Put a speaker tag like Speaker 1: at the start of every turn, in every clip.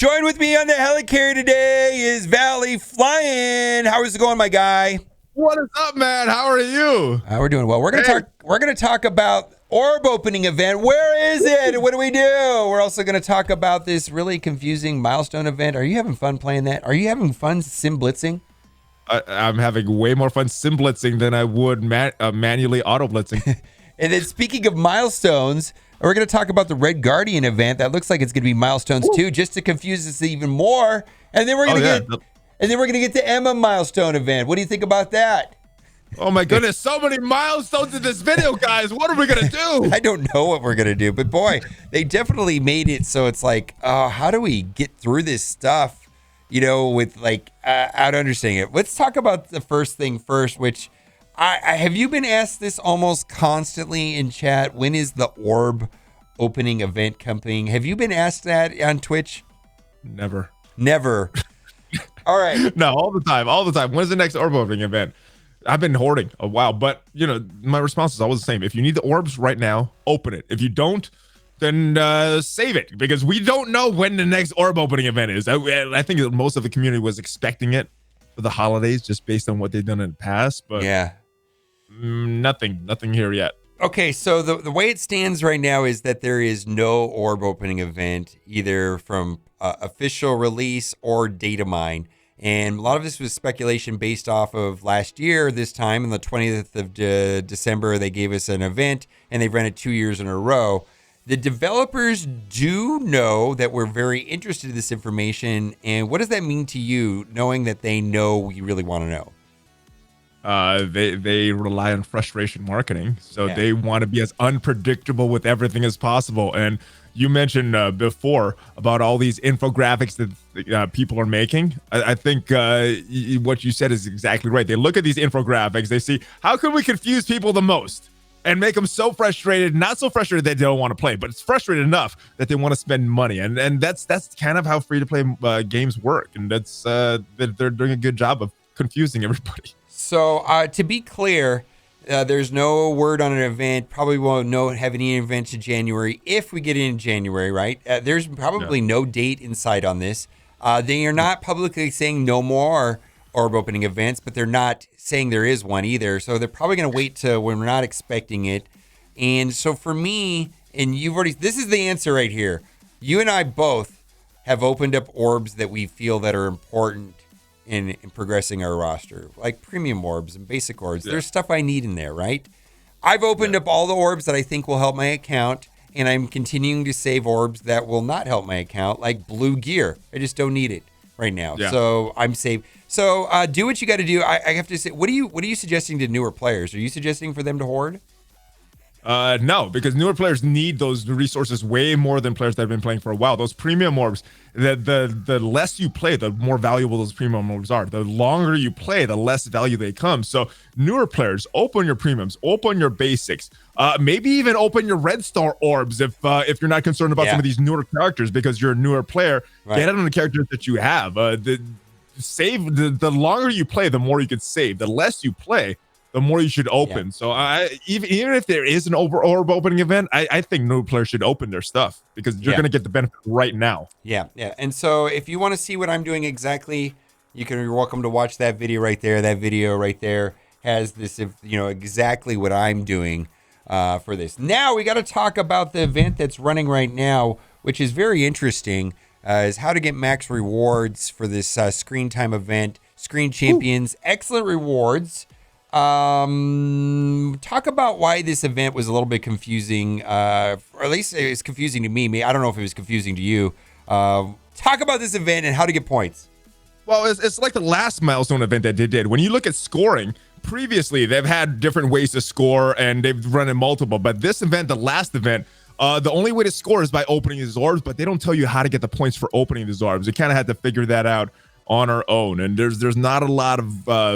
Speaker 1: Join with me on the helicarrier today is Valley Flying. How is it going, my guy?
Speaker 2: What is up, man? How are you?
Speaker 1: We're doing well. We're gonna talk about Orb Opening Event. Where is it? What do we do? We're also gonna talk about this really confusing Milestone event. Are you having fun playing that? Are you having fun sim blitzing?
Speaker 2: I'm having way more fun sim blitzing than I would manually auto blitzing.
Speaker 1: And then speaking of milestones, we're going to talk about the Red Guardian event. That looks like it's going to be milestones too, just to confuse us even more. And then we're going to get the Emma milestone event. What do you think about that?
Speaker 2: Oh my goodness, so many milestones in this video, guys. What are we going to do?
Speaker 1: I don't know what we're going to do, but boy, they definitely made it so it's like, how do we get through this stuff, with out understanding it. Let's talk about the first thing first, which I have you been asked this almost constantly in chat? When is the Orb Opening Event coming? Have you been asked that on Twitch?
Speaker 2: Never.
Speaker 1: All right.
Speaker 2: No, all the time. When's the next Orb Opening Event? I've been hoarding a while, but my response is always the same. If you need the orbs right now, open it. If you don't, then save it, because we don't know when the next Orb Opening Event is. I think that most of the community was expecting it for the holidays, just based on what they've done in the past. But
Speaker 1: yeah.
Speaker 2: Nothing here yet.
Speaker 1: Okay, so the way it stands right now is that there is no Orb Opening Event, either from official release or data mine. And a lot of this was speculation based off of last year. This time, on the 20th of December, they gave us an event, and they've run it 2 years in a row. The developers do know that we're very interested in this information. And what does that mean to you, knowing that they know we really want to know?
Speaker 2: They rely on frustration marketing, so they want to be as unpredictable with everything as possible. And you mentioned before about all these infographics that people are making. I think what you said is exactly right. They look at these infographics, they see, how can we confuse people the most and make them so frustrated, not so frustrated that they don't want to play, but it's frustrated enough that they want to spend money. And that's kind of how free-to-play games work. And that's they're doing a good job of confusing everybody.
Speaker 1: So to be clear, there's no word on an event. Probably won't have any events in January if we get in January, right? There's probably no date in sight on this. They are not publicly saying no more Orb Opening events, but they're not saying there is one either. So they're probably going to wait till when we're not expecting it. And so for me, and this is the answer right here. You and I both have opened up orbs that we feel that are important in progressing our roster, like premium orbs and basic orbs. There's stuff I need in there, right? I've opened up all the orbs that I think will help my account, and I'm continuing to save orbs that will not help my account, like blue gear. I just don't need it right now. So I'm safe. So do what you got to do. I have to say, what are you suggesting to newer players? Are you suggesting for them to hoard?
Speaker 2: No, because newer players need those resources way more than players that have been playing for a while. Those premium orbs, the less you play, the more valuable those premium orbs are. The longer you play, the less value they come. So newer players, open your premiums, open your basics, maybe even open your red star orbs if you're not concerned about some of these newer characters, because you're a newer player. Right. Get it on the characters that you have. The longer you play, the more you can save. The less you play, the more you should open. So even if there is an Orb Opening Event, I think no player should open their stuff, because you're going to get the benefit right now. Yeah.
Speaker 1: And so if you want to see what I'm doing exactly, you're welcome to watch that video right there. That video right there has this, exactly what I'm doing for this. Now we got to talk about the event that's running right now, which is very interesting, is how to get max rewards for this screen time event. Screen Champions, excellent rewards. Talk about why this event was a little bit confusing, or at least it was confusing to me. I don't know if it was confusing to you. Talk about this event and how to get points.
Speaker 2: Well, it's like the last Milestone event that they did. When you look at scoring, previously they've had different ways to score and they've run in multiple, but this event, the last event, the only way to score is by opening these orbs, but they don't tell you how to get the points for opening these orbs. You kind of had to figure that out on our own, and there's not a lot of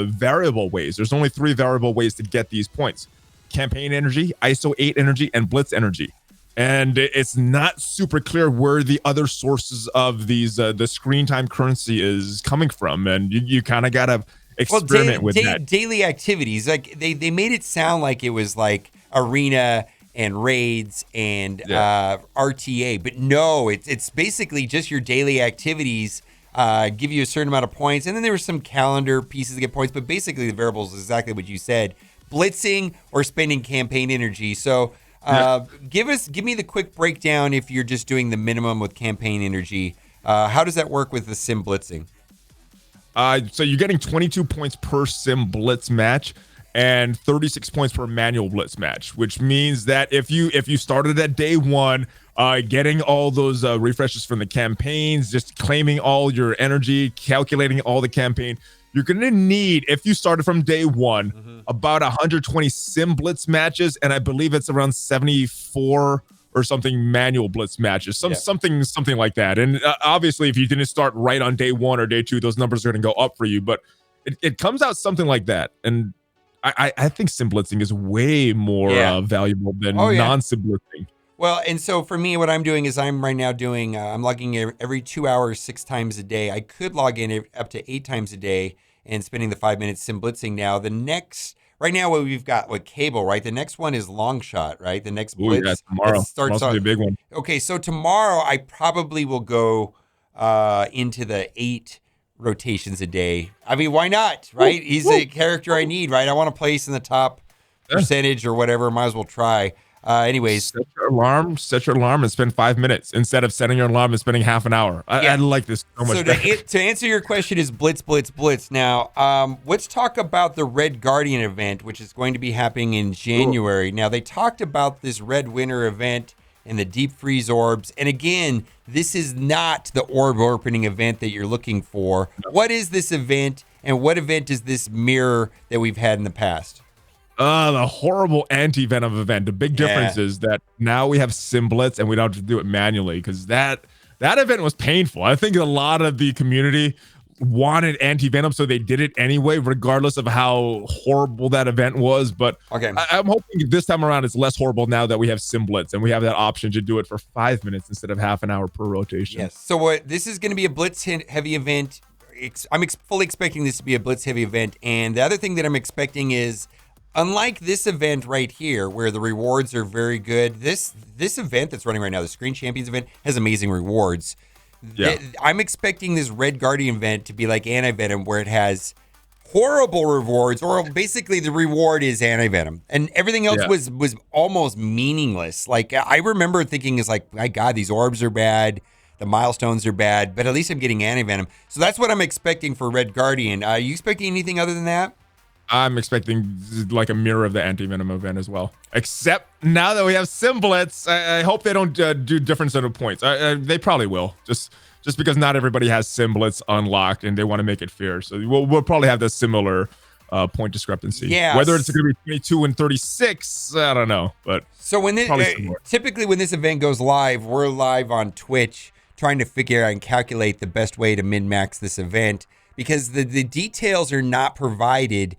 Speaker 2: variable ways. There's only 3 variable ways to get these points: campaign energy, ISO 8 energy, and Blitz energy. And it's not super clear where the other sources of these the screen time currency is coming from, and you kind of gotta experiment with that.
Speaker 1: Daily activities, like they made it sound like it was like arena and raids and RTA. But no, it's basically just your daily activities give you a certain amount of points. And then there were some calendar pieces to get points. But basically the variables is exactly what you said. Blitzing or spending campaign energy. So give me the quick breakdown if you're just doing the minimum with campaign energy. How does that work with the sim blitzing?
Speaker 2: So you're getting 22 points per sim blitz match and 36 points per manual blitz match, which means that if you started at day one, getting all those refreshes from the campaigns, just claiming all your energy, calculating all the campaign, you're going to need, if you started from day one, about 120 sim blitz matches, and I believe it's around 74 or something manual blitz matches, something like that. And obviously, if you didn't start right on day one or day two, those numbers are going to go up for you. But it comes out something like that. And I think sim blitzing is way more valuable than non-sim blitzing.
Speaker 1: Well, and so for me, what I'm doing is I'm right now doing, I'm logging every 2 hours, 6 times a day. I could log in up to 8 times a day and spending the 5 minutes sim blitzing now. The next, right now, what we've got with cable, right? The next one is long shot, right? The next blitz.
Speaker 2: Yeah, tomorrow starts on a big one.
Speaker 1: Okay, so tomorrow I probably will go into the 8 rotations a day. I mean, why not, right? He's a character I need, right? I want to place in the top percentage or whatever. Might as well try. Anyways,
Speaker 2: set your alarm and spend 5 minutes instead of setting your alarm and spending half an hour. I like this so much.
Speaker 1: So to answer your question is blitz. Now, let's talk about the Red Guardian event, which is going to be happening in January. Now, they talked about this Red Winter event and the deep freeze orbs. And again, this is not the orb opening event that you're looking for. What is this event, and what event is this mirror that we've had in the past?
Speaker 2: The horrible anti-venom event. The big difference is that now we have sim blitz and we don't have to do it manually, because that event was painful. I think a lot of the community wanted anti-venom, so they did it anyway, regardless of how horrible that event was. But I'm hoping this time around it's less horrible now that we have sim blitz and we have that option to do it for 5 minutes instead of half an hour per rotation.
Speaker 1: Yes. So this is going to be a blitz heavy event. I'm fully expecting this to be a blitz heavy event. And the other thing that I'm expecting is, unlike this event right here, where the rewards are very good, this event that's running right now, the Screen Champions event, has amazing rewards. Yeah. I'm expecting this Red Guardian event to be like Anti-Venom, where it has horrible rewards, or basically the reward is Anti-Venom. And everything else was almost meaningless. Like, I remember thinking, it's like, my God, these orbs are bad. The milestones are bad, but at least I'm getting Anti-Venom. So that's what I'm expecting for Red Guardian. Are you expecting anything other than that?
Speaker 2: I'm expecting like a mirror of the anti-venom event as well. Except now that we have sim blitz, I hope they don't do different set of points. They probably will, just because not everybody has sim blitz unlocked and they want to make it fair. So we'll probably have the similar point discrepancy. Yeah. Whether it's going to be 22 and 36, I don't know. But
Speaker 1: so when typically when this event goes live, we're live on Twitch trying to figure out and calculate the best way to min-max this event, because the details are not provided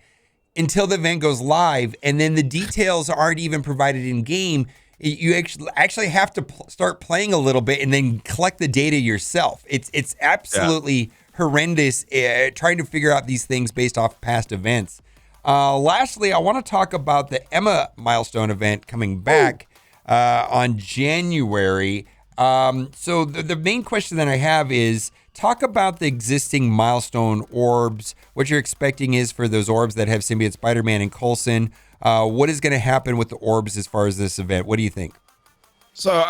Speaker 1: until the event goes live, and then the details aren't even provided in game. You actually have to start playing a little bit and then collect the data yourself. It's absolutely horrendous trying to figure out these things based off past events. Lastly, I want to talk about the Emma Milestone event coming back on January. So the main question that I have is, talk about the existing Milestone orbs, what you're expecting is for those orbs that have Symbiote Spider-Man and Coulson. What is going to happen with the orbs as far as this event? What do you think?
Speaker 2: So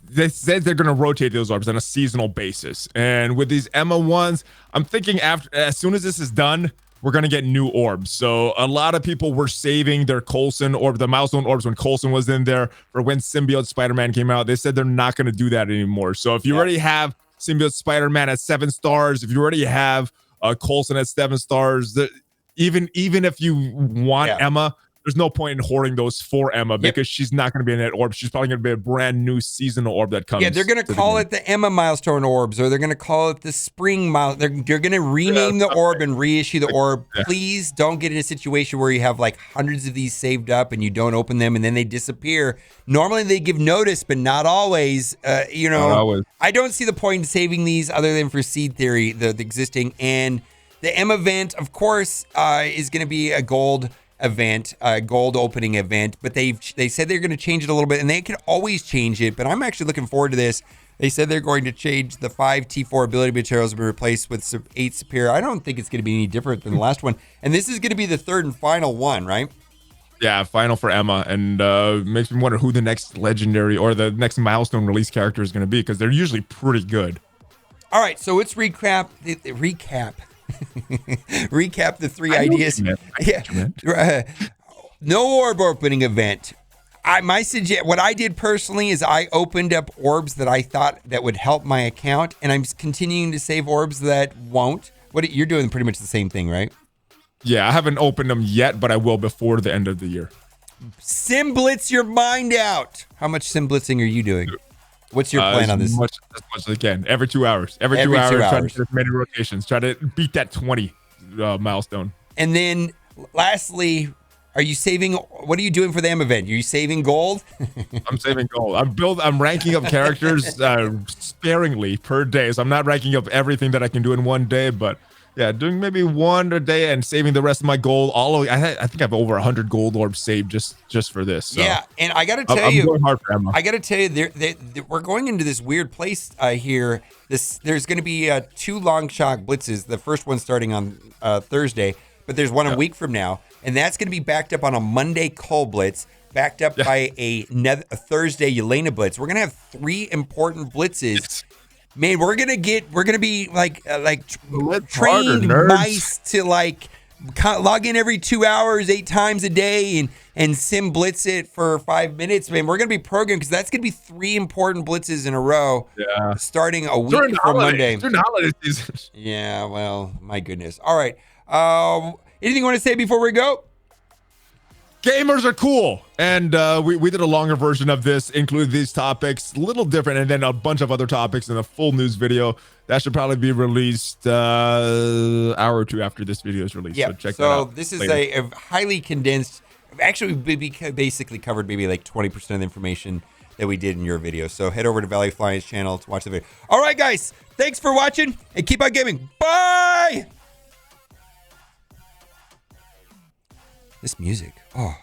Speaker 2: they said they're going to rotate those orbs on a seasonal basis. And with these Emma ones, I'm thinking as soon as this is done, we're going to get new orbs. So a lot of people were saving their Coulson orb, the Milestone orbs, when Coulson was in there, for when Symbiote Spider-Man came out. They said they're not going to do that anymore. So if you already have Symbiote Spider-Man at 7 stars, if you already have Coulson at 7 stars, even if you want Emma, there's no point in hoarding those for Emma, because she's not going to be in that orb. She's probably going to be a brand new seasonal orb that comes.
Speaker 1: Yeah, they're going to call it the Emma Milestone orbs, or they're going to call it the Spring Milestone. They're going to rename the orb and reissue the orb. Please don't get in a situation where you have like hundreds of these saved up and you don't open them and then they disappear. Normally they give notice, but not always. Not always. I don't see the point in saving these other than for Seed Theory, the existing. And the Emma event, of course, is going to be a gold event, gold opening event, but they said they're going to change it a little bit, and they can always change it. But I'm actually looking forward to this. They said they're going to change the 5 T4 ability materials to be replaced with 8 superior. I don't think it's going to be any different than the last one. And this is going to be the third and final one, right?
Speaker 2: Yeah, final for Emma, and makes me wonder who the next legendary or the next milestone release character is going to be, because they're usually pretty good.
Speaker 1: All right, so let's recap the 3 ideas. Yeah, no orb opening event. What I did personally is I opened up orbs that I thought that would help my account, and I'm continuing to save orbs that won't. You're doing pretty much the same thing, right?
Speaker 2: Yeah, I haven't opened them yet, but I will before the end of the year.
Speaker 1: Sim blitz your mind out. How much sim blitzing are you doing? What's your plan on this?
Speaker 2: As much as I can. Every 2 hours. Every 2 hours. Try to get many rotations. Try to beat that 20 milestone.
Speaker 1: And then, lastly, are you saving? What are you doing for the M event? Are you saving gold?
Speaker 2: I'm saving gold. I'm ranking up characters sparingly per day, so I'm not ranking up everything that I can do in one day, but. Yeah, doing maybe 1 a day and saving the rest of my gold. I think I have over 100 gold orbs saved just for this. So.
Speaker 1: Yeah, and I got to tell you,
Speaker 2: going hard for Emma.
Speaker 1: I got to tell you, we're going into this weird place here. There's going to be 2 long shot blitzes. The first one starting on Thursday, but there's one a week from now, and that's going to be backed up on a Monday Cole blitz, backed up by a Thursday Yelena blitz. We're going to have 3 important blitzes.
Speaker 2: Yes.
Speaker 1: Man, we're gonna be like trained mice to like log in every 2 hours, 8 times a day, and sim blitz it for 5 minutes. Man, we're gonna be programmed because that's gonna be 3 important blitzes in a row.
Speaker 2: Yeah,
Speaker 1: starting a week from Monday.
Speaker 2: During the holiday season.
Speaker 1: Yeah, well, my goodness. All right. Anything you want to say before we go?
Speaker 2: Gamers are cool, and we did a longer version of this, included these topics, a little different, and then a bunch of other topics in a full news video that should probably be released hour or 2 after this video is released.
Speaker 1: Yeah.
Speaker 2: So check that
Speaker 1: So
Speaker 2: out
Speaker 1: this is
Speaker 2: later.
Speaker 1: a highly condensed. Actually, we basically covered maybe like 20% of the information that we did in your video. So head over to Valley Flying's channel to watch the video. All right, guys, thanks for watching, and keep on gaming. Bye. This music. Oh.